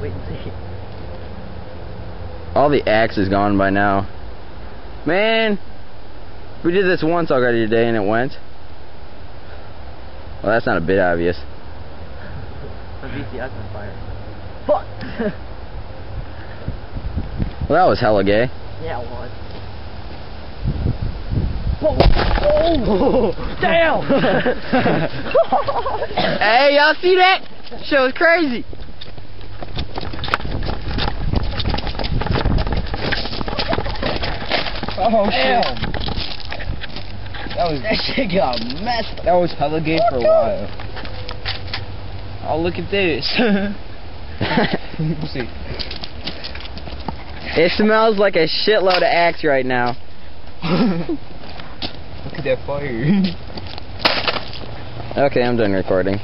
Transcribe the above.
Wait and see. All the axe is gone by now. Man, we did this once already today and it went. Well, that's not a bit obvious. The VCR's on fire. Fuck! Well, that was hella gay. Yeah, it was. Whoa! Oh! Damn! Hey, y'all see that? Shit was crazy. Oh shit. That shit got messed up. That was hella gay for a while. Oh, look at this. See. It smells like a shitload of axe right now. Look at that fire. Okay, I'm done recording.